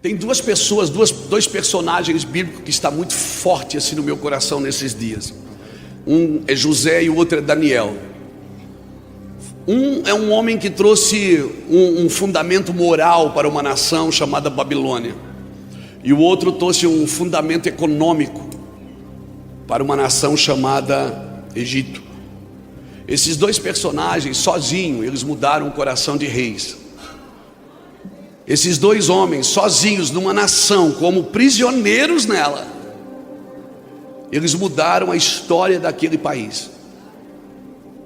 Tem duas pessoas, dois personagens bíblicos que está muito forte assim no meu coração nesses dias. Um é José e o outro é Daniel. Um é um homem que trouxe um fundamento moral para uma nação chamada Babilônia, e o outro trouxe um fundamento econômico para uma nação chamada Egito. Esses dois personagens sozinhos, eles mudaram o coração de reis. Esses dois homens sozinhos numa nação, como prisioneiros nela, eles mudaram a história daquele país,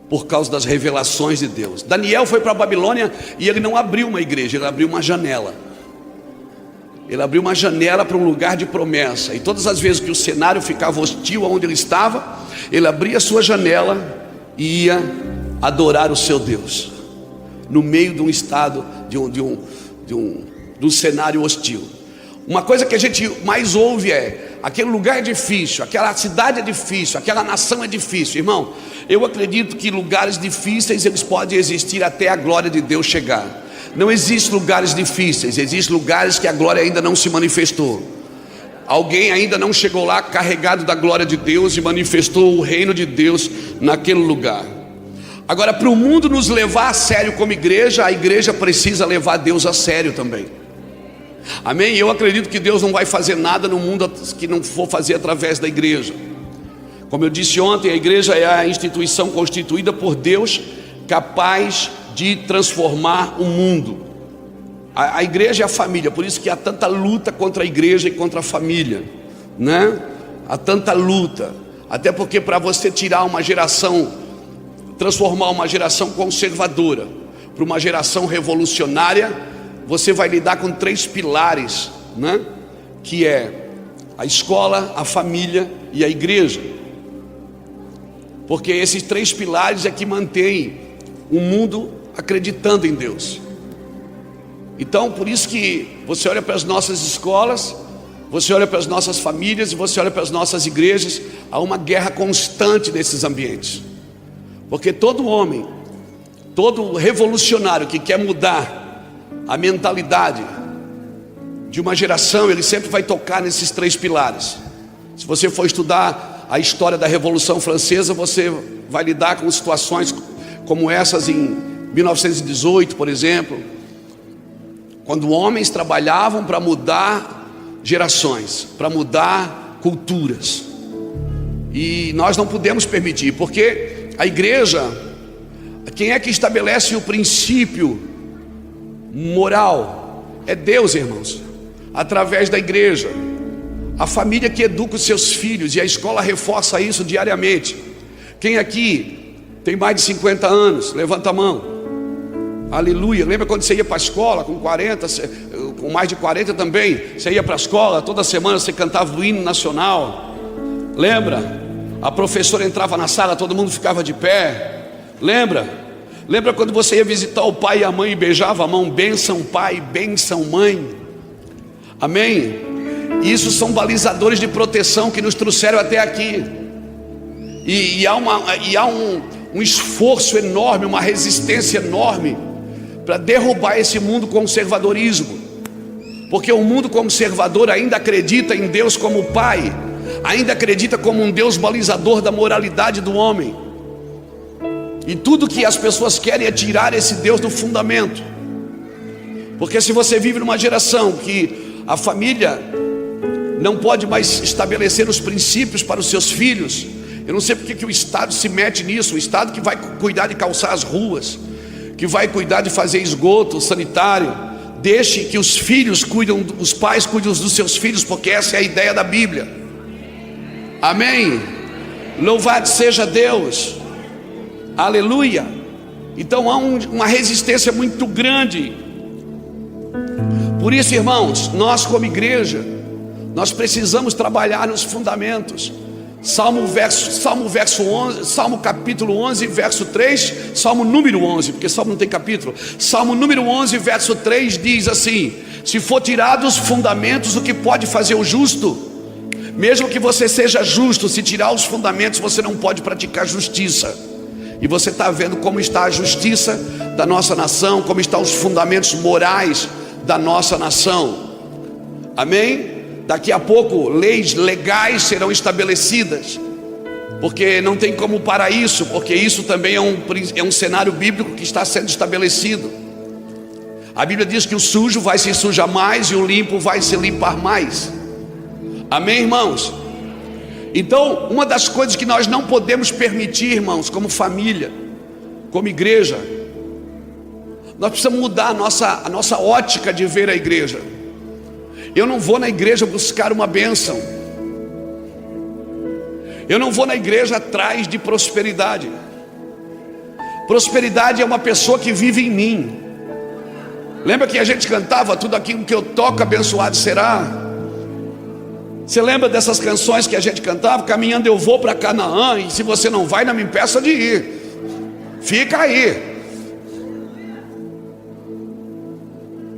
por causa das revelações de Deus. Daniel foi para a Babilônia e ele não abriu uma igreja, ele abriu uma janela. Ele abriu uma janela para um lugar de promessa. E todas as vezes que o cenário ficava hostil aonde ele estava, ele abria a sua janela e ia adorar o seu Deus, no meio de um estado, de um cenário hostil. Uma coisa que a gente mais ouve é: aquele lugar é difícil, aquela cidade é difícil, aquela nação é difícil. Irmão, eu acredito que lugares difíceis eles podem existir até a glória de Deus chegar. Não existem lugares difíceis, existem lugares que a glória ainda não se manifestou. Alguém ainda não chegou lá carregado da glória de Deus e manifestou o reino de Deus naquele lugar. Agora, para o mundo nos levar a sério como igreja, a igreja precisa levar Deus a sério também. Amém? Eu acredito que Deus não vai fazer nada no mundo que não for fazer através da igreja. Como eu disse ontem, a igreja é a instituição constituída por Deus, capaz de transformar o mundo. A igreja é a família, por isso que há tanta luta contra a igreja e contra a família, né? Há tanta luta, até porque para você tirar uma geração, transformar uma geração conservadora para uma geração revolucionária, você vai lidar com 3 pilares, né? Que é a escola, a família e a igreja. Porque esses 3 pilares é que mantêm o mundo acreditando em Deus. Então, por isso que você olha para as nossas escolas, você olha para as nossas famílias e você olha para as nossas igrejas, há uma guerra constante nesses ambientes. Porque todo homem, todo revolucionário que quer mudar a mentalidade de uma geração, ele sempre vai tocar nesses 3 pilares. Se você for estudar a história da Revolução Francesa, você vai lidar com situações como essas em 1918, por exemplo, quando homens trabalhavam para mudar gerações, para mudar culturas. E nós não podemos permitir, porque a igreja, quem é que estabelece o princípio moral? É Deus, irmãos, através da igreja. A família que educa os seus filhos, e a escola reforça isso diariamente. Quem aqui tem mais de 50 anos? Levanta a mão. Aleluia. Lembra quando você ia para a escola com 40, com mais de 40 também? Você ia para a escola, toda semana você cantava o hino nacional. Lembra? A professora entrava na sala, todo mundo ficava de pé. Lembra? Lembra quando você ia visitar o pai e a mãe e beijava a mão? Bênção pai, bênção mãe. Amém? Isso são balizadores de proteção que nos trouxeram até aqui. E há um esforço enorme, uma resistência enorme para derrubar esse mundo conservadorismo. Porque o mundo conservador ainda acredita em Deus como Pai, ainda acredita como um Deus balizador da moralidade do homem. E tudo que as pessoas querem é tirar esse Deus do fundamento. Porque se você vive numa geração que a família não pode mais estabelecer os princípios para os seus filhos, eu não sei porque que o Estado se mete nisso. O Estado que vai cuidar de calçar as ruas, que vai cuidar de fazer esgoto sanitário. Deixe que os filhos cuidem, os pais cuidem dos seus filhos, porque essa é a ideia da Bíblia. Amém? Louvado seja Deus. Aleluia. Então há uma resistência muito grande. Por isso, irmãos, nós como igreja, nós precisamos trabalhar nos fundamentos. Salmo capítulo 11, verso 3, Salmo número 11, porque Salmo não tem capítulo. Salmo número 11, verso 3 diz assim: se for tirado os fundamentos, o que pode fazer o justo? Mesmo que você seja justo, se tirar os fundamentos, você não pode praticar justiça. E você está vendo como está a justiça da nossa nação, como estão os fundamentos morais da nossa nação. Amém? Daqui a pouco leis legais serão estabelecidas, porque não tem como parar isso, porque isso também é um cenário bíblico que está sendo estabelecido. A Bíblia diz que o sujo vai se sujar mais e o limpo vai se limpar mais. Amém, irmãos? Então, uma das coisas que nós não podemos permitir, irmãos, como família, como igreja, nós precisamos mudar a nossa ótica de ver a igreja. Eu não vou na igreja buscar uma bênção. Eu não vou na igreja atrás de prosperidade. Prosperidade é uma pessoa que vive em mim. Lembra que a gente cantava: tudo aquilo que eu toco abençoado será? Você lembra dessas canções que a gente cantava? Caminhando eu vou para Canaã, e se você não vai, não me impeça de ir. Fica aí.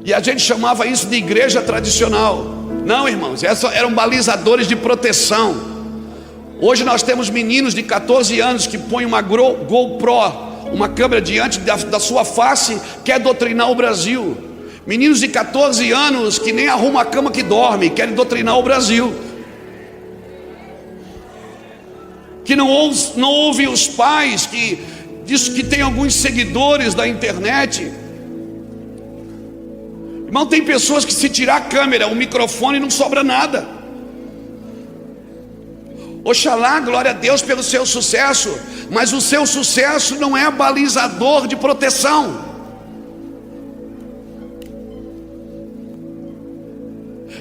E a gente chamava isso de igreja tradicional. Não, irmãos, essas eram balizadores de proteção. Hoje nós temos meninos de 14 anos que põem uma GoPro, uma câmera diante da sua face, quer doutrinar o Brasil. Meninos de 14 anos que nem arrumam a cama que dorme, querem doutrinar o Brasil. Que não ouvem os pais, que diz que tem alguns seguidores da internet. Irmão, tem pessoas que se tirar a câmera, o microfone, não sobra nada. Oxalá, glória a Deus pelo seu sucesso, mas o seu sucesso não é balizador de proteção.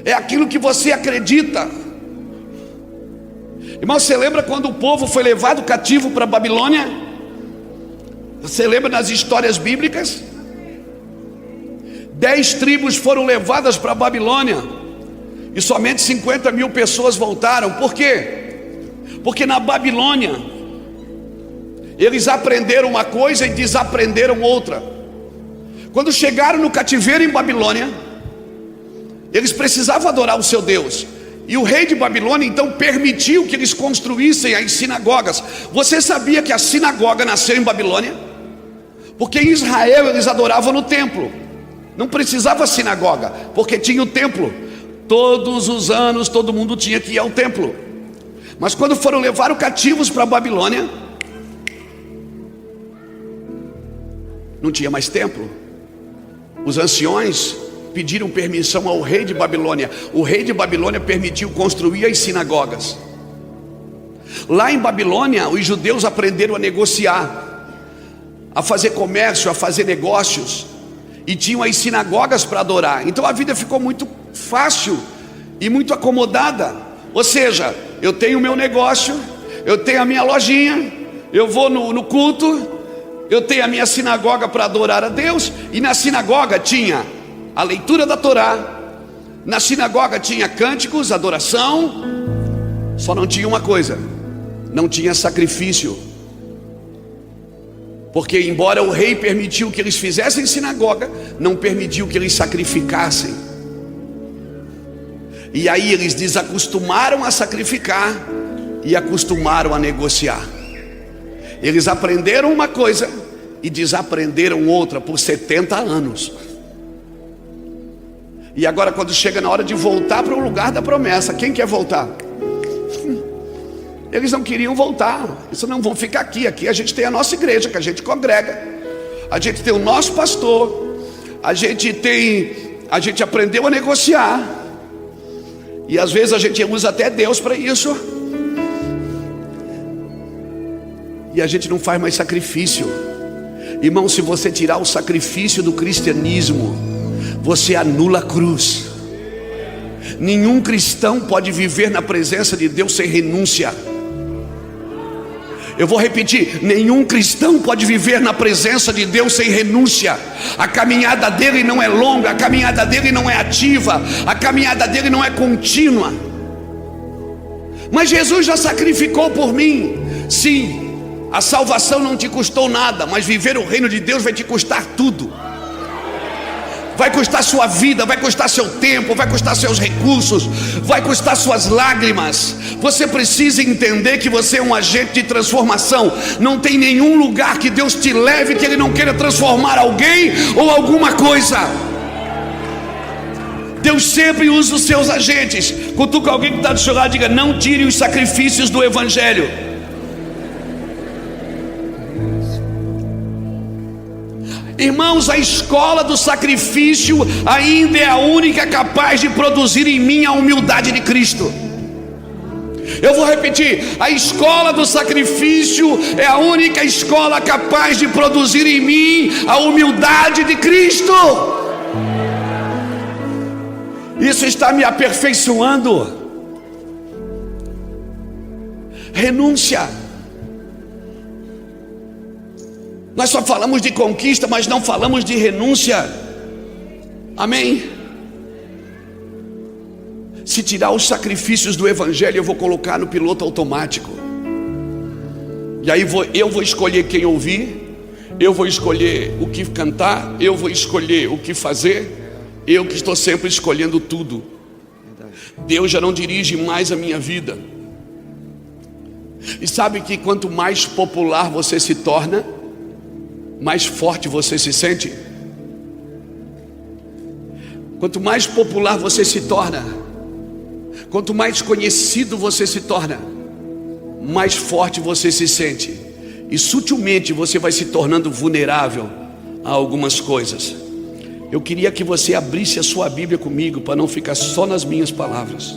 É aquilo que você acredita. Irmão, você lembra quando o povo foi levado cativo para a Babilônia? Você lembra nas histórias bíblicas? 10 tribos foram levadas para a Babilônia e somente 50 mil pessoas voltaram. Por quê? Porque na Babilônia eles aprenderam uma coisa e desaprenderam outra. Quando chegaram no cativeiro em Babilônia, eles precisavam adorar o seu Deus, e o rei de Babilônia então permitiu que eles construíssem as sinagogas. Você sabia que a sinagoga nasceu em Babilônia? Porque em Israel eles adoravam no templo, não precisava sinagoga, porque tinha o templo. Todos os anos todo mundo tinha que ir ao templo. Mas quando foram levar os cativos para a Babilônia, não tinha mais templo. Os anciões pediram permissão ao rei de Babilônia. O rei de Babilônia permitiu construir as sinagogas. Lá em Babilônia, os judeus aprenderam a negociar, a fazer comércio, a fazer negócios, e tinham as sinagogas para adorar. Então a vida ficou muito fácil e muito acomodada. Ou seja, eu tenho o meu negócio, eu tenho a minha lojinha, eu vou no culto, eu tenho a minha sinagoga para adorar a Deus. E na sinagoga tinha a leitura da Torá, na sinagoga tinha cânticos, adoração. Só não tinha uma coisa: não tinha sacrifício. Porque embora o rei permitiu que eles fizessem sinagoga, não permitiu que eles sacrificassem. E aí eles desacostumaram a sacrificar e acostumaram a negociar. Eles aprenderam uma coisa e desaprenderam outra por 70 anos. E agora, quando chega na hora de voltar para o lugar da promessa, quem quer voltar? Eles não queriam voltar. Eles não vão ficar aqui. Aqui a gente tem a nossa igreja, que a gente congrega, a gente tem o nosso pastor, a gente aprendeu a negociar, e às vezes a gente usa até Deus para isso, e a gente não faz mais sacrifício. Irmão, se você tirar o sacrifício do cristianismo, você anula a cruz. Nenhum cristão pode viver na presença de Deus sem renúncia. Eu vou repetir: nenhum cristão pode viver na presença de Deus sem renúncia. A caminhada dele não é longa, a caminhada dele não é ativa, a caminhada dele não é contínua. Mas Jesus já sacrificou por mim. Sim, a salvação não te custou nada, mas viver o reino de Deus vai te custar tudo. Vai custar sua vida, vai custar seu tempo, vai custar seus recursos, vai custar suas lágrimas. Você precisa entender que você é um agente de transformação. Não tem nenhum lugar que Deus te leve que Ele não queira transformar alguém ou alguma coisa. Deus sempre usa os seus agentes. Cutuca alguém que está do seu lado, diga: não tire os sacrifícios do Evangelho. Irmãos, a escola do sacrifício ainda é a única capaz de produzir em mim a humildade de Cristo. Eu vou repetir: a escola do sacrifício é a única escola capaz de produzir em mim a humildade de Cristo. Isso está me aperfeiçoando. Renúncia. Nós só falamos de conquista, mas não falamos de renúncia. Amém? Se tirar os sacrifícios do Evangelho, eu vou colocar no piloto automático. E aí eu vou escolher quem ouvir, eu vou escolher o que cantar, eu vou escolher o que fazer. Eu que estou sempre escolhendo tudo. Deus já não dirige mais a minha vida. E sabe que quanto mais popular você se torna, mais forte você se sente. Quanto mais popular você se torna, quanto mais conhecido você se torna, mais forte você se sente. E sutilmente você vai se tornando vulnerável a algumas coisas. Eu queria que você abrisse a sua Bíblia comigo, para não ficar só nas minhas palavras.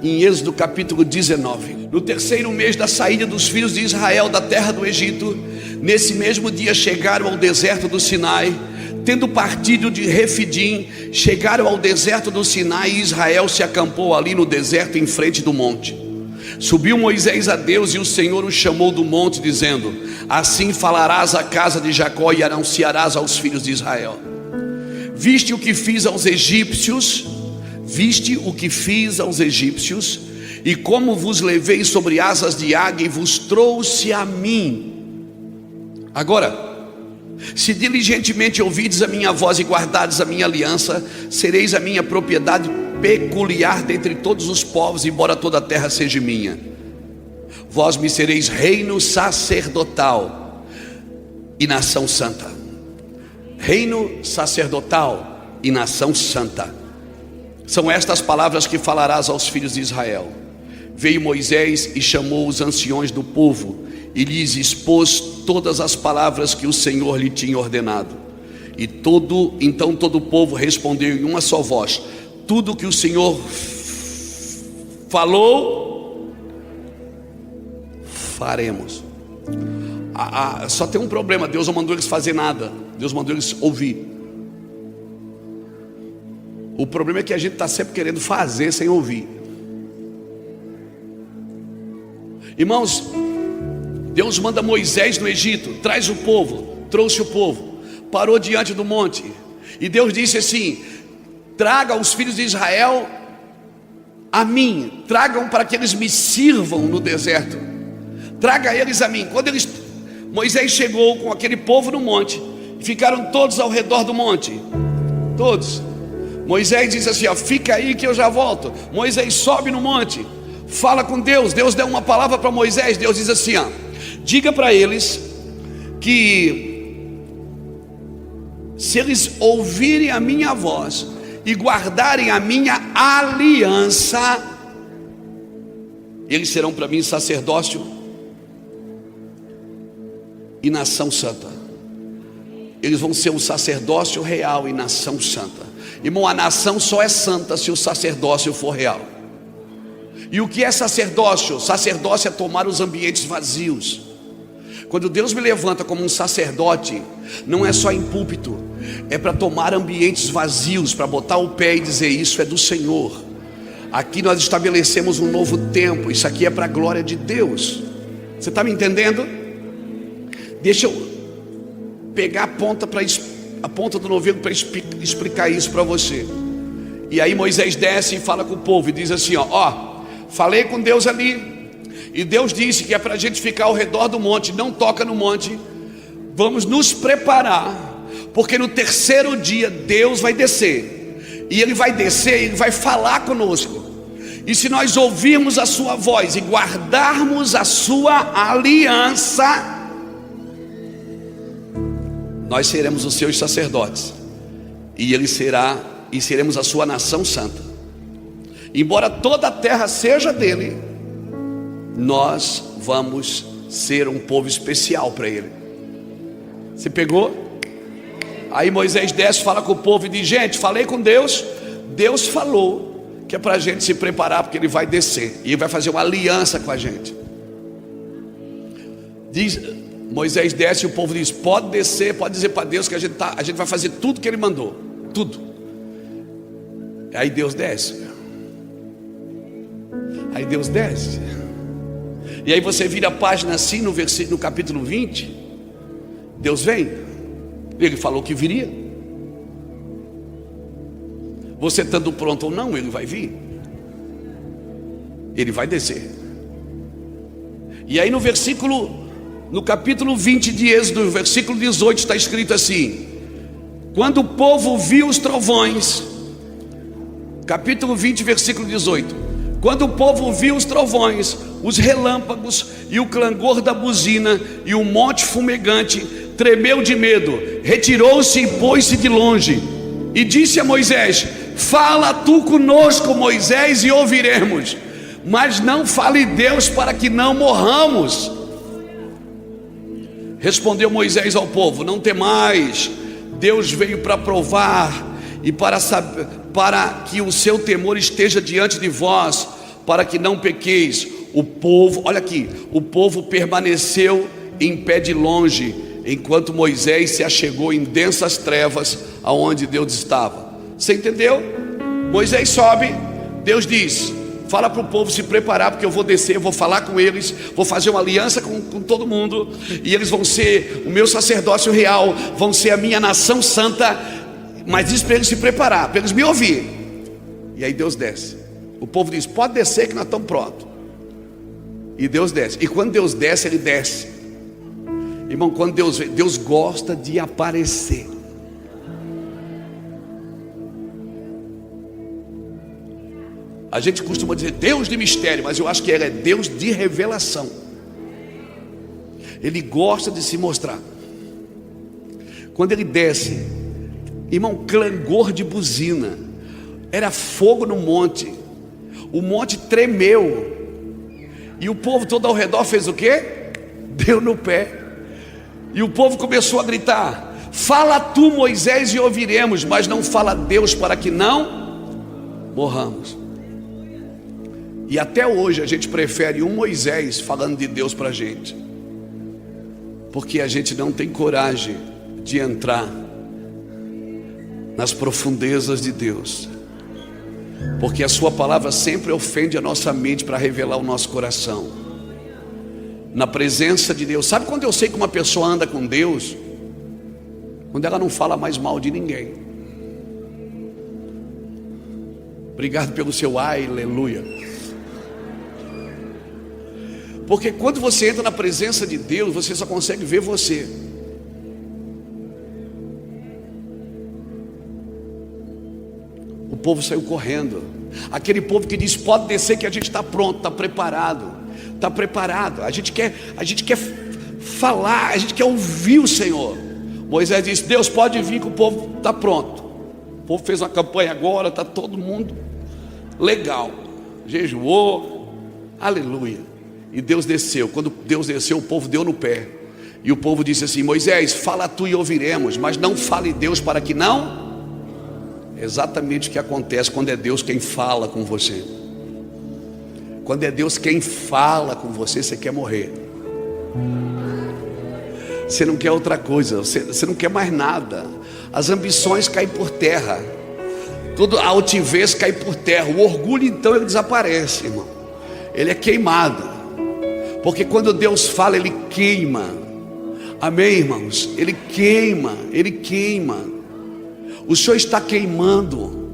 Em Êxodo capítulo 19. No terceiro mês da saída dos filhos de Israel da terra do Egito, nesse mesmo dia chegaram ao deserto do Sinai. Tendo partido de Refidim, chegaram ao deserto do Sinai, e Israel se acampou ali no deserto em frente do monte. Subiu Moisés a Deus, e o Senhor o chamou do monte, dizendo: assim falarás à casa de Jacó e anunciarás aos filhos de Israel: viste o que fiz aos egípcios, e como vos levei sobre asas de águia e vos trouxe a mim. Agora, se diligentemente ouvides a minha voz e guardardes a minha aliança, sereis a minha propriedade peculiar dentre todos os povos, embora toda a terra seja minha. Vós me sereis reino sacerdotal e nação santa. Reino sacerdotal e nação santa. São estas palavras que falarás aos filhos de Israel. Veio Moisés e chamou os anciões do povo e lhes expôs todas as palavras que o Senhor lhe tinha ordenado. Então todo o povo respondeu em uma só voz: tudo que o Senhor falou, faremos. Só tem um problema: Deus não mandou eles fazer nada, Deus mandou eles ouvir. O problema é que a gente está sempre querendo fazer sem ouvir. Irmãos, Deus manda Moisés no Egito, traz o povo, trouxe o povo, parou diante do monte, e Deus disse assim: traga os filhos de Israel a mim, tragam para que eles me sirvam no deserto, traga eles a mim. Quando Moisés chegou com aquele povo no monte, ficaram todos ao redor do monte, todos. Moisés disse assim: ó, fica aí que eu já volto. Moisés sobe no monte, fala com Deus. Deus deu uma palavra para Moisés. Deus diz assim: ó, diga para eles que se eles ouvirem a minha voz e guardarem a minha aliança, eles serão para mim sacerdócio e nação santa. Eles vão ser um sacerdócio real e nação santa. Irmão, a nação só é santa se o sacerdócio for real. E o que é sacerdócio? Sacerdócio é tomar os ambientes vazios. Quando Deus me levanta como um sacerdote, não é só em púlpito, é para tomar ambientes vazios, para botar o pé e dizer: isso é do Senhor. Aqui nós estabelecemos um novo tempo, isso aqui é para a glória de Deus. Você está me entendendo? Deixa eu pegar a ponta do novelo para explicar isso para você. E aí Moisés desce e fala com o povo e diz assim: ó, falei com Deus ali, e Deus disse que é para a gente ficar ao redor do monte, não toca no monte. Vamos nos preparar, porque no terceiro dia Deus vai descer, e Ele vai descer e Ele vai falar conosco. E se nós ouvirmos a sua voz e guardarmos a sua aliança, nós seremos os seus sacerdotes e seremos a sua nação santa. Embora toda a terra seja dele, nós vamos ser um povo especial para ele. Você pegou? Aí Moisés desce, fala com o povo e diz: gente, falei com Deus. Deus falou que é para a gente se preparar, porque ele vai descer e ele vai fazer uma aliança com a gente. Moisés desce e o povo diz: pode descer, pode dizer para Deus que a gente vai fazer tudo que ele mandou, tudo. Aí Deus desce. E aí você vira a página assim no capítulo 20. Deus vem. Ele falou que viria. Você estando pronto ou não, ele vai vir. Ele vai descer. E aí no capítulo 20 de Êxodo, versículo 18, está escrito assim: quando o povo viu os trovões, capítulo 20, versículo 18: quando o povo viu os trovões, os relâmpagos e o clangor da buzina e o monte fumegante, tremeu de medo, retirou-se e pôs-se de longe, e disse a Moisés: fala tu conosco, Moisés, e ouviremos, mas não fale Deus, para que não morramos. Respondeu Moisés ao povo: não temais, Deus veio para provar e para que o seu temor esteja diante de vós, para que não pequeis. O povo, olha aqui, o povo permaneceu em pé de longe, enquanto Moisés se achegou em densas trevas aonde Deus estava. Você entendeu? Moisés sobe, Deus diz: fala para o povo se preparar, porque eu vou descer, eu vou falar com eles, vou fazer uma aliança com todo mundo, e eles vão ser o meu sacerdócio real, vão ser a minha nação santa. Mas diz para eles se preparar, para eles me ouvir. E aí Deus desce. O povo diz: pode descer que nós estamos prontos. E Deus desce. E quando Deus desce, ele desce. Irmão, quando Deus vem, Deus gosta de aparecer. A gente costuma dizer Deus de mistério, mas eu acho que ele é Deus de revelação. Ele gosta de se mostrar. Quando ele desce, irmão, clangor de buzina, era fogo no monte, o monte tremeu, e o povo todo ao redor fez o quê? Deu no pé. E o povo começou a gritar: fala tu, Moisés, e ouviremos, mas não fala Deus, para que não morramos. E até hoje a gente prefere um Moisés falando de Deus para a gente, porque a gente não tem coragem de entrar nas profundezas de Deus, porque a sua palavra sempre ofende a nossa mente para revelar o nosso coração. Na presença de Deus. Sabe quando eu sei que uma pessoa anda com Deus? Quando ela não fala mais mal de ninguém. Obrigado pelo seu aleluia. Porque quando você entra na presença de Deus, você só consegue ver você. O povo saiu correndo. Aquele povo que diz: pode descer que a gente está pronto, está preparado. Está preparado. A gente quer falar, a gente quer ouvir o Senhor. Moisés disse: Deus, pode vir que o povo está pronto. O povo fez uma campanha agora, está todo mundo legal, jejuou, aleluia. E Deus desceu. Quando Deus desceu, o povo deu no pé. E o povo disse assim: Moisés, fala tu e ouviremos, mas não fale Deus, para que não. Exatamente o que acontece quando é Deus quem fala com você. Quando é Deus quem fala com você, você quer morrer. Você não quer outra coisa, você não quer mais nada. As ambições caem por terra, toda a altivez cai por terra. O orgulho então ele desaparece, irmão. Ele é queimado, porque quando Deus fala, ele queima. Amém, irmãos? Ele queima, ele queima. O Senhor está queimando.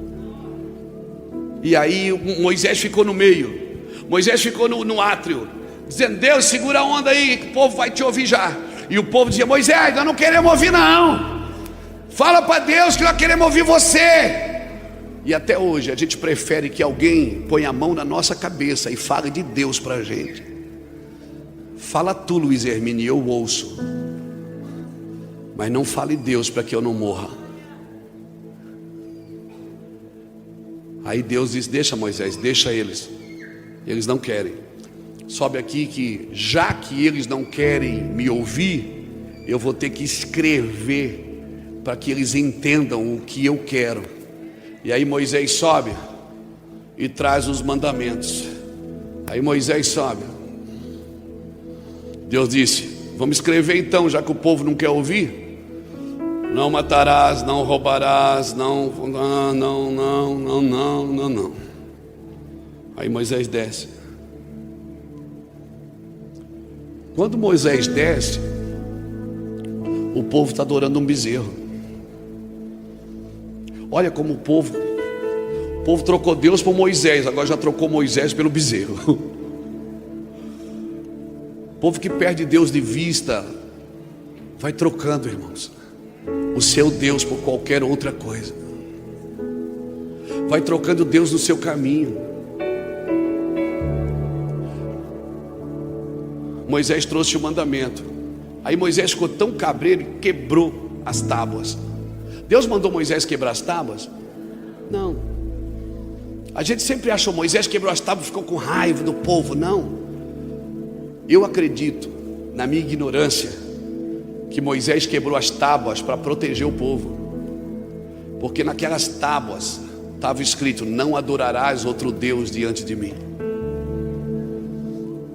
E aí Moisés ficou no meio. Moisés ficou no átrio, dizendo: Deus, segura a onda aí, que o povo vai te ouvir já. E o povo dizia: Moisés, nós não queremos ouvir não. Fala para Deus que nós queremos ouvir você. E até hoje a gente prefere que alguém ponha a mão na nossa cabeça e fale de Deus para a gente. Fala tu, Luiz Hermínio, eu ouço, mas não fale Deus para que eu não morra. Aí Deus disse: deixa, Moisés, deixa eles. Eles não querem. Sobe aqui que já que eles não querem me ouvir, eu vou ter que escrever para que eles entendam o que eu quero. E aí Moisés sobe e traz os mandamentos. Aí Moisés sobe. Deus disse: vamos escrever então, já que o povo não quer ouvir. Não matarás, não roubarás, não. Aí Moisés desce. Quando Moisés desce, o povo está adorando um bezerro. Olha como o povo trocou Deus por Moisés, agora já trocou Moisés pelo bezerro. O povo que perde Deus de vista vai trocando, irmãos, o seu Deus por qualquer outra coisa. Vai trocando Deus no seu caminho. Moisés trouxe o mandamento. Aí Moisés ficou tão cabreiro e quebrou as tábuas. Deus mandou Moisés quebrar as tábuas? Não. A gente sempre acha que Moisés quebrou as tábuas e ficou com raiva do povo. Não. Eu acredito, na minha ignorância, que Moisés quebrou as tábuas para proteger o povo. Porque naquelas tábuas estava escrito: não adorarás outro Deus diante de mim.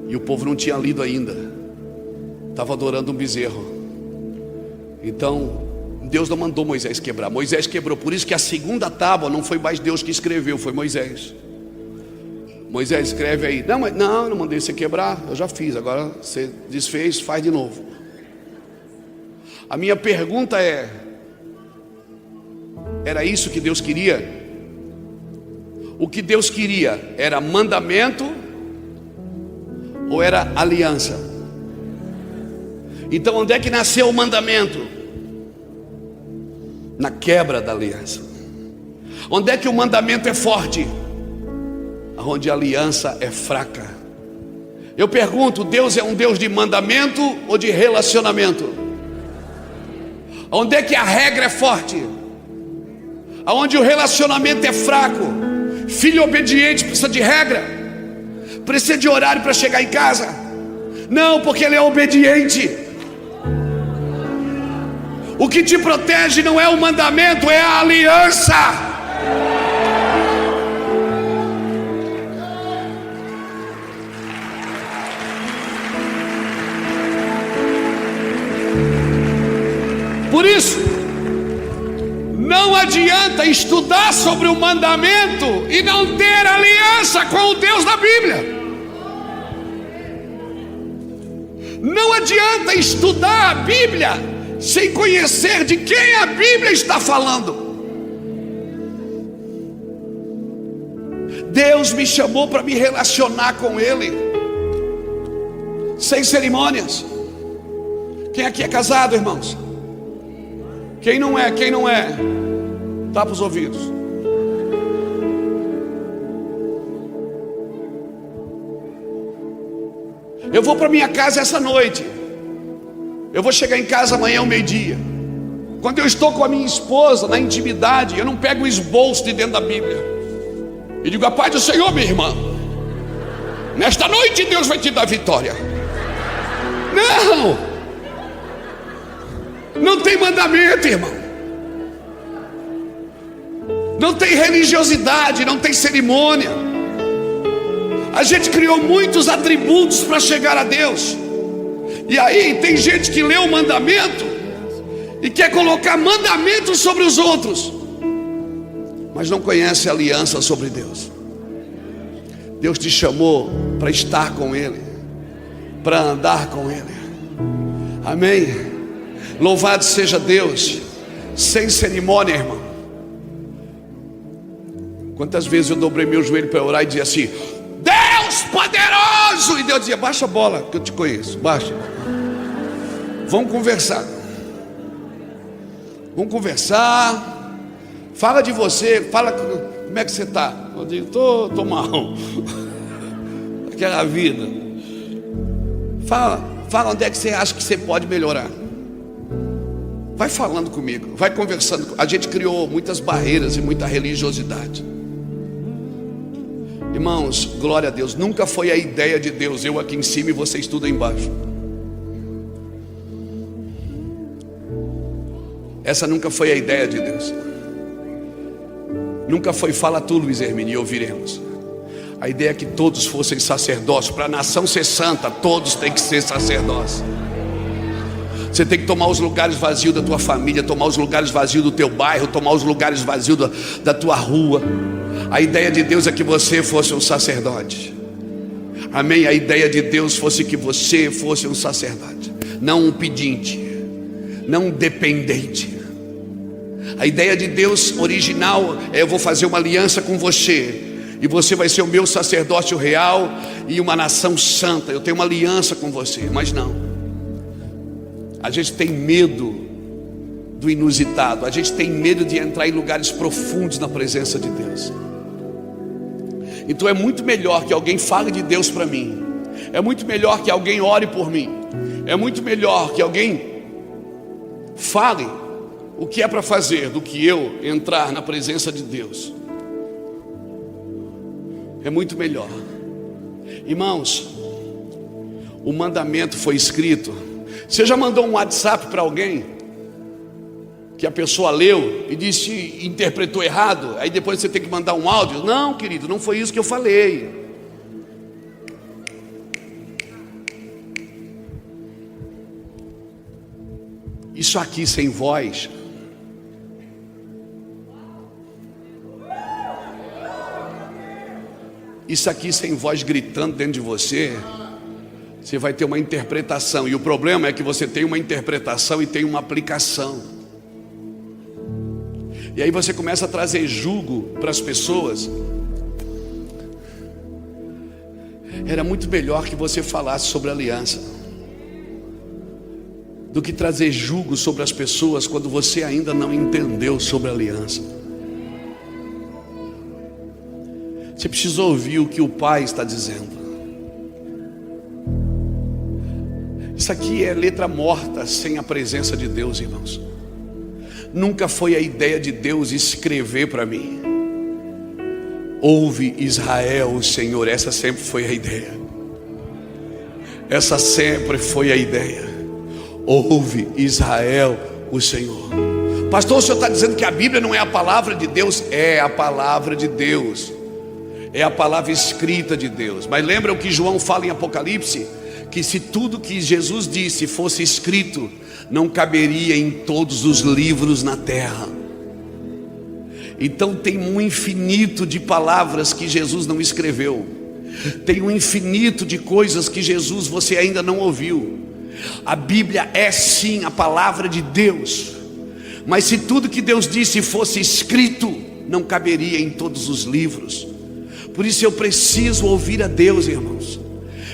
E o povo não tinha lido ainda, estava adorando um bezerro. Então Deus não mandou Moisés quebrar, Moisés quebrou. Por isso que a segunda tábua não foi mais Deus que escreveu, foi Moisés. Moisés escreve aí: não, eu não mandei você quebrar, eu já fiz, agora você desfez, faz de novo. A minha pergunta é: era isso que Deus queria? O que Deus queria era mandamento ou era aliança? Então onde é que nasceu o mandamento? Na quebra da aliança. Onde é que o mandamento é forte? Onde a aliança é fraca. Eu pergunto: Deus é um Deus de mandamento ou de relacionamento? Onde é que a regra é forte? Aonde o relacionamento é fraco. Filho obediente precisa de regra, precisa de horário para chegar em casa. Não, porque ele é obediente. O que te protege não é o mandamento, é a aliança. Por isso, não adianta estudar sobre o mandamento e não ter aliança com o Deus da Bíblia. Não adianta estudar a Bíblia sem conhecer de quem a Bíblia está falando. Deus me chamou para me relacionar com Ele, sem cerimônias. Quem aqui é casado, irmãos? Quem não é? Quem não é? Tapa os ouvidos. Eu vou para minha casa essa noite. Eu vou chegar em casa amanhã ao meio-dia. Quando eu estou com a minha esposa na intimidade, eu não pego o esboço de dentro da Bíblia e digo: a paz do Senhor, minha irmã, nesta noite Deus vai te dar vitória. Não tem mandamento, irmão. Não tem religiosidade, não tem cerimônia. A gente criou muitos atributos para chegar a Deus. E aí tem gente que lê o mandamento e quer colocar mandamentos sobre os outros, mas não conhece a aliança sobre Deus. Deus te chamou para estar com Ele, para andar com Ele. Amém? Louvado seja Deus. Sem cerimônia, irmão. Quantas vezes eu dobrei meu joelho para orar e dizia assim: Deus poderoso! E Deus dizia: baixa a bola, que eu te conheço, baixa. Vamos conversar. Vamos conversar. Fala de você, fala como é que você está. Eu digo: tô mal. Aquela vida. Fala onde é que você acha que você pode melhorar. Vai falando comigo, vai conversando. A gente criou muitas barreiras e muita religiosidade. Irmãos, glória a Deus. Nunca foi a ideia de Deus, eu aqui em cima e vocês tudo aí embaixo. Essa nunca foi a ideia de Deus. Nunca foi fala tu, Luiz Hermínio, e ouviremos. A ideia é que todos fossem sacerdócios. Para a nação ser santa, todos têm que ser sacerdócios. Você tem que tomar os lugares vazios da tua família, tomar os lugares vazios do teu bairro, tomar os lugares vazios da tua rua. A ideia de Deus é que você fosse um sacerdote. Amém? A ideia de Deus fosse que você fosse um sacerdote, não um pedinte, não um dependente. A ideia de Deus original é: eu vou fazer uma aliança com você, e você vai ser o meu sacerdócio real e uma nação santa. Eu tenho uma aliança com você. Mas não, a gente tem medo do inusitado. A gente tem medo de entrar em lugares profundos na presença de Deus. Então é muito melhor que alguém fale de Deus para mim. É muito melhor que alguém ore por mim. É muito melhor que alguém fale o que é para fazer do que eu entrar na presença de Deus. É muito melhor. Irmãos, o mandamento foi escrito. Você já mandou um WhatsApp para alguém que a pessoa leu e disse, interpretou errado? Aí depois você tem que mandar um áudio? Não, querido, não foi isso que eu falei. Isso aqui sem voz, isso aqui sem voz gritando dentro de você, você vai ter uma interpretação. E o problema é que você tem uma interpretação e tem uma aplicação. E aí você começa a trazer jugo para as pessoas. Era muito melhor que você falasse sobre aliança do que trazer jugo sobre as pessoas quando você ainda não entendeu sobre aliança. Você precisa ouvir o que o Pai está dizendo. Isso aqui é letra morta sem a presença de Deus, irmãos. Nunca foi a ideia de Deus escrever para mim: ouve Israel, o Senhor. Essa sempre foi a ideia. Essa sempre foi a ideia. Ouve Israel, o Senhor. Pastor, o senhor está dizendo que a Bíblia não é a palavra de Deus? É a palavra de Deus. É a palavra escrita de Deus. Mas lembra o que João fala em Apocalipse? Que se tudo que Jesus disse fosse escrito, não caberia em todos os livros na terra. Então tem um infinito de palavras que Jesus não escreveu. Tem um infinito de coisas que Jesus você ainda não ouviu. A Bíblia é sim a palavra de Deus. Mas se tudo que Deus disse fosse escrito, não caberia em todos os livros. Por isso eu preciso ouvir a Deus, irmãos.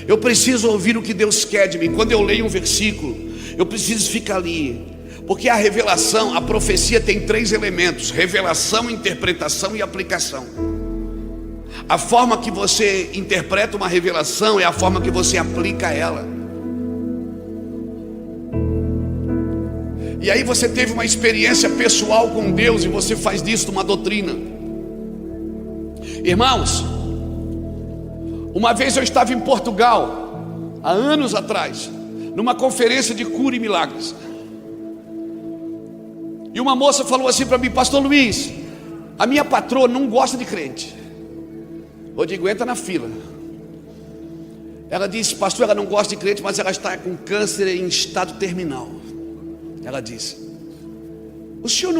Eu preciso ouvir o que Deus quer de mim. Quando eu leio um versículo, eu preciso ficar ali. Porque a revelação, a profecia tem 3 elementos: revelação, interpretação e aplicação. A forma que você interpreta uma revelação é a forma que você aplica ela. E aí você teve uma experiência pessoal com Deus e você faz disso uma doutrina. Irmãos, uma vez eu estava em Portugal, há anos atrás, numa conferência de cura e milagres. E uma moça falou assim para mim: pastor Luiz, a minha patroa não gosta de crente. Eu digo, entra na fila. Ela disse: pastor, ela não gosta de crente, mas ela está com câncer em estado terminal. Ela disse: o senhor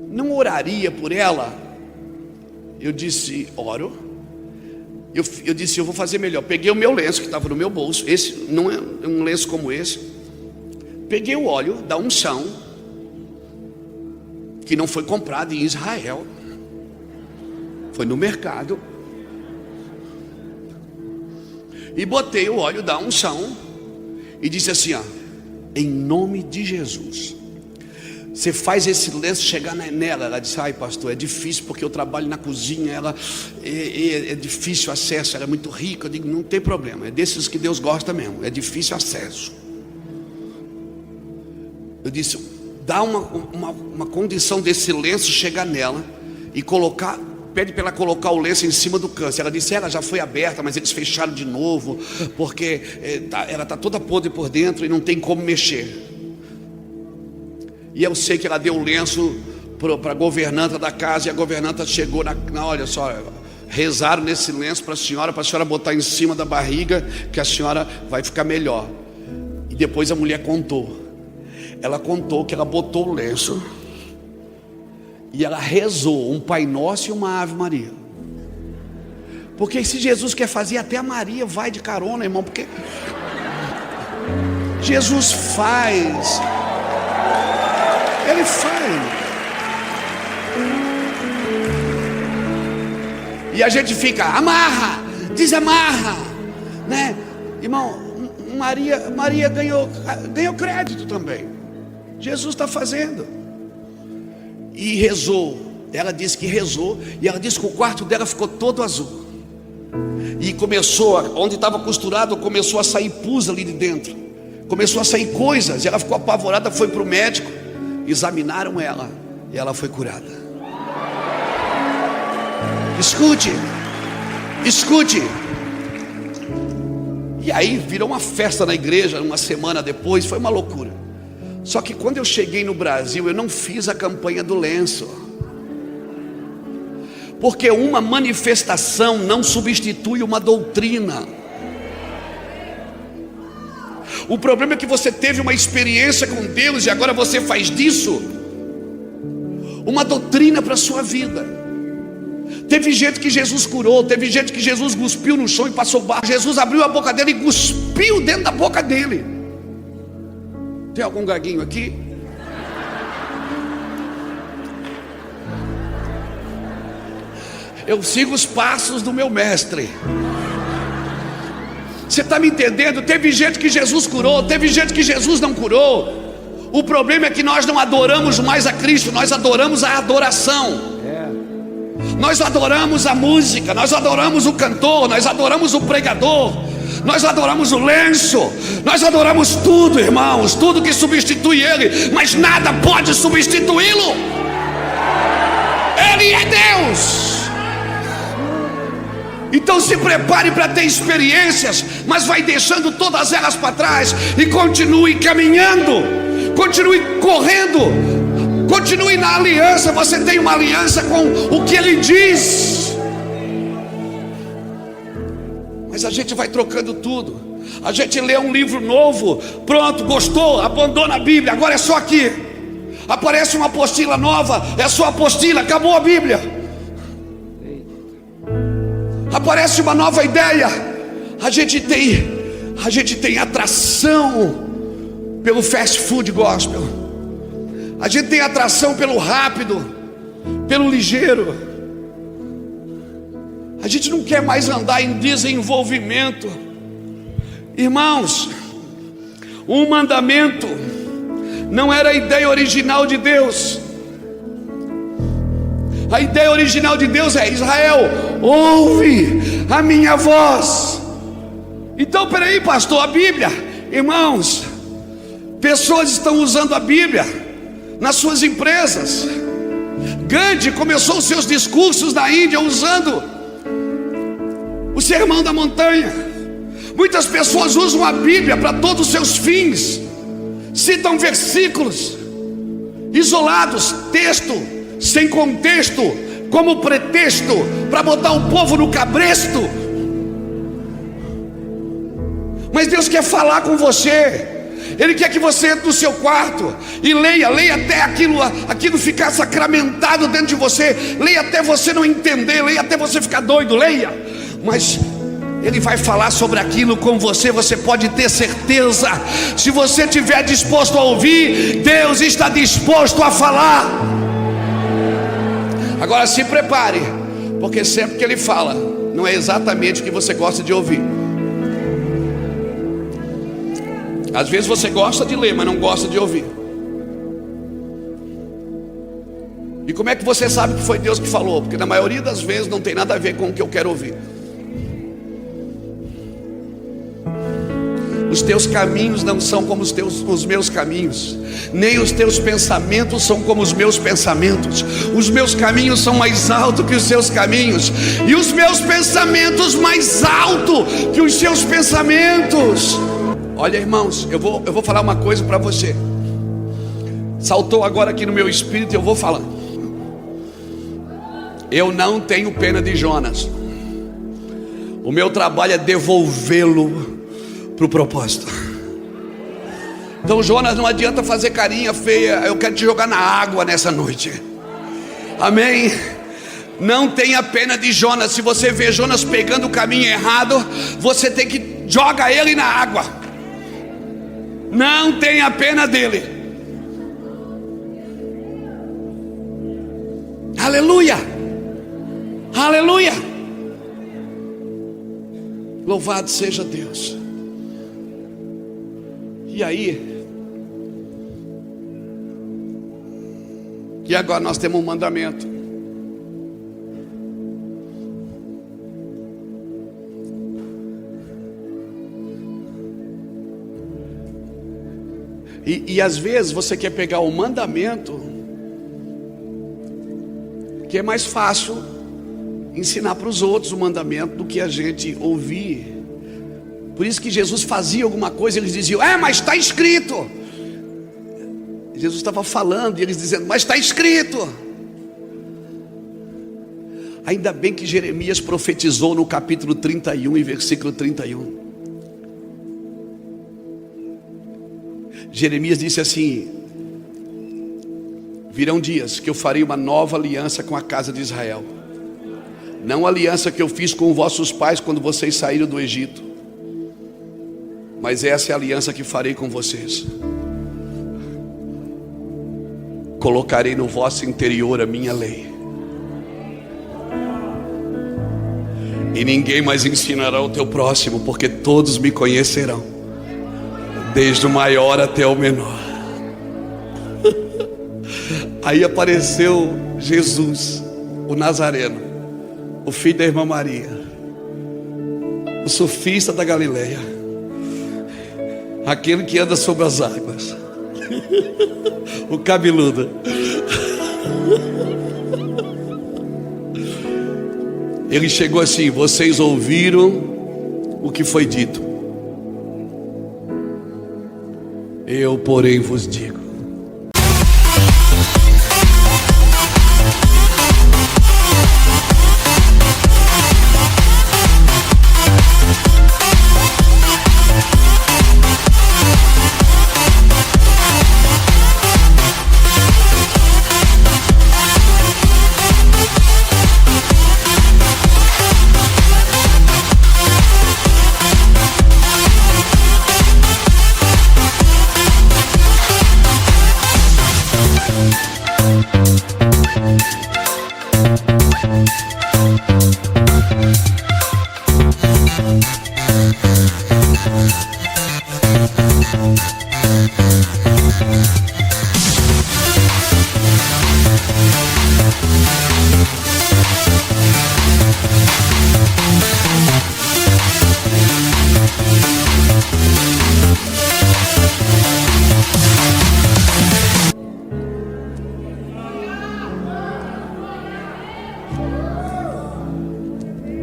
não oraria por ela? Eu disse: oro. Eu disse: eu vou fazer melhor. Peguei o meu lenço que estava no meu bolso. Esse não é um lenço como esse. Peguei o óleo da unção, que não foi comprado em Israel, foi no mercado, e botei o óleo da unção e disse assim: ó, em nome de Jesus, você faz esse lenço chegar nela. Ela disse: ai pastor, é difícil porque eu trabalho na cozinha, ela é difícil o acesso, ela é muito rica. Eu digo: não tem problema, é desses que Deus gosta mesmo, é difícil acesso. Eu disse: dá uma condição desse lenço chegar nela e colocar pede para ela colocar o lenço em cima do câncer. Ela disse: ela já foi aberta, mas eles fecharam de novo, porque ela está toda podre por dentro e não tem como mexer. E eu sei que ela deu o lenço para a governanta da casa, e a governanta chegou olha só, rezaram nesse lenço para a senhora botar em cima da barriga, que a senhora vai ficar melhor. E depois a mulher contou. Ela contou que ela botou o lenço e ela rezou um Pai Nosso e uma Ave Maria. Porque se Jesus quer fazer, até a Maria vai de carona, irmão. Porque Jesus faz. Ele faz. E a gente fica: amarra, desamarra, né? Irmão, Maria ganhou crédito também. Jesus está fazendo. E rezou. Ela disse que rezou. E ela disse que o quarto dela ficou todo azul. E começou, onde estava costurado, começou a sair pus ali de dentro. Começou a sair coisas. E ela ficou apavorada, foi para o médico. Examinaram ela e ela foi curada. Escute. E aí virou uma festa na igreja. Uma semana depois, foi uma loucura. Só que quando eu cheguei no Brasil, eu não fiz a campanha do lenço, porque uma manifestação não substitui uma doutrina. O problema é que você teve uma experiência com Deus e agora você faz disso uma doutrina para a sua vida. Teve gente que Jesus curou, teve gente que Jesus cuspiu no chão e passou barro. Jesus abriu a boca dele e cuspiu dentro da boca dele. Tem algum gaguinho aqui? Eu sigo os passos do meu mestre. Você está me entendendo? Teve gente que Jesus curou, teve gente que Jesus não curou. O problema é que nós não adoramos mais a Cristo, nós adoramos a adoração. Nós adoramos a música, nós adoramos o cantor, nós adoramos o pregador, nós adoramos o lenço, nós adoramos tudo, irmãos, tudo que substitui Ele, mas nada pode substituí-lo. Ele é Deus. Então se prepare para ter experiências, mas vai deixando todas elas para trás e continue caminhando, continue correndo. Continue na aliança. Você tem uma aliança com o que Ele diz. Mas a gente vai trocando tudo. A gente lê um livro novo, pronto, gostou, abandona a Bíblia, agora é só aqui. Aparece uma apostila nova, é só apostila, acabou a Bíblia. Aparece uma nova ideia. A gente tem atração pelo fast food gospel. A gente tem atração pelo rápido, pelo ligeiro. A gente não quer mais andar em desenvolvimento. Irmãos, um mandamento não era a ideia original de Deus. A ideia original de Deus é: Israel, ouve a minha voz. Então, peraí, pastor, a Bíblia. Irmãos, pessoas estão usando a Bíblia nas suas empresas. Gandhi começou os seus discursos na Índia usando o Sermão da Montanha. Muitas pessoas usam a Bíblia para todos os seus fins, citam versículos isolados, texto sem contexto, como pretexto para botar o povo no cabresto. Mas Deus quer falar com você. Ele quer que você entre no seu quarto e leia até aquilo ficar sacramentado dentro de você. Leia até você não entender, leia até você ficar doido, leia. Mas Ele vai falar sobre aquilo com você, você pode ter certeza. Se você estiver disposto a ouvir, Deus está disposto a falar. Agora se prepare, porque sempre que Ele fala, não é exatamente o que você gosta de ouvir. Às vezes você gosta de ler, mas não gosta de ouvir. E como é que você sabe que foi Deus que falou? Porque na maioria das vezes não tem nada a ver com o que eu quero ouvir. Os teus caminhos não são como os meus caminhos, nem os teus pensamentos são como os meus pensamentos. Os meus caminhos são mais altos que os seus caminhos, e os meus pensamentos mais altos que os seus pensamentos. Olha, irmãos, eu vou falar uma coisa para você. Saltou agora aqui no meu espírito e eu vou falar. Eu não tenho pena de Jonas. O meu trabalho é devolvê-lo para o propósito. Então, Jonas, não adianta fazer carinha feia. Eu quero te jogar na água nessa noite. Amém? Não tenha pena de Jonas. Se você vê Jonas pegando o caminho errado, você tem que jogar ele na água. Não tenha pena dele. Aleluia, aleluia. Louvado seja Deus. E aí, e agora nós temos um mandamento. E às vezes você quer pegar o mandamento, que é mais fácil ensinar para os outros o mandamento do que a gente ouvir. Por isso que Jesus fazia alguma coisa, eles diziam: mas está escrito. Jesus estava falando e eles dizendo: mas está escrito. Ainda bem que Jeremias profetizou no capítulo 31 e versículo 31. Jeremias disse assim: virão dias que eu farei uma nova aliança com a casa de Israel, não a aliança que eu fiz com vossos pais quando vocês saíram do Egito, mas essa é a aliança que farei com vocês. Colocarei no vosso interior a minha lei, e ninguém mais ensinará o teu próximo, porque todos me conhecerão, desde o maior até o menor. Aí apareceu Jesus, o Nazareno, o filho da irmã Maria, o sofista da Galileia, aquele que anda sobre as águas, o cabeludo. Ele chegou assim: vocês ouviram o que foi dito, eu porém vos digo.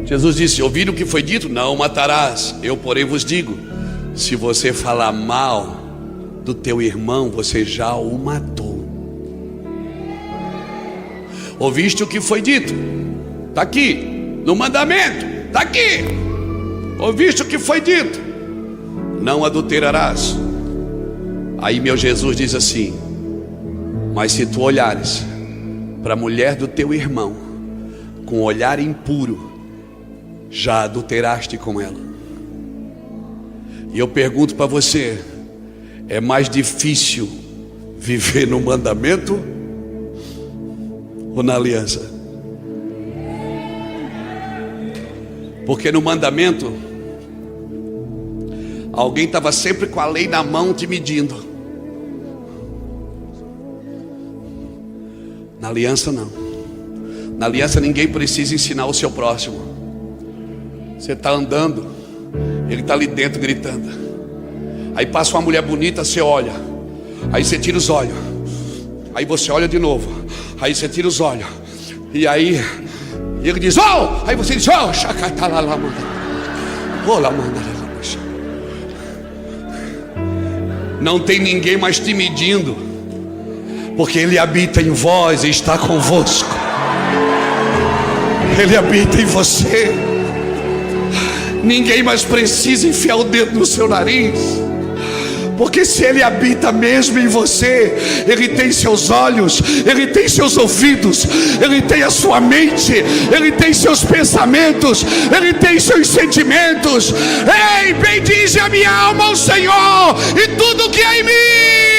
Jesus disse: ouviram o que foi dito? Não matarás. Eu porém vos digo, se você falar mal do teu irmão, você já o matou. Ouviste o que foi dito? Está aqui, no mandamento, está aqui. Ouviste o que foi dito? Não adulterarás. Aí meu Jesus diz assim: mas se tu olhares para a mulher do teu irmão com olhar impuro, já adulteraste com ela. E eu pergunto para você: é mais difícil viver no mandamento ou na aliança? Porque no mandamento alguém estava sempre com a lei na mão te medindo. Na aliança não. Na aliança ninguém precisa ensinar o seu próximo. Você está andando, ele está ali dentro gritando: Aí passa uma mulher bonita, você olha. Aí você tira os olhos. Aí você olha de novo. Aí você tira os olhos. E aí ele diz, oh! Aí você diz, oh, chacatalalama. Olá, manda. Não tem ninguém mais te medindo, porque Ele habita em vós e está convosco. Ele habita em você. Ninguém mais precisa enfiar o dedo no seu nariz, porque se Ele habita mesmo em você, Ele tem seus olhos, Ele tem seus ouvidos, Ele tem a sua mente, Ele tem seus pensamentos, Ele tem seus sentimentos. Ei, bendize a minha alma ao Senhor e tudo que há em mim.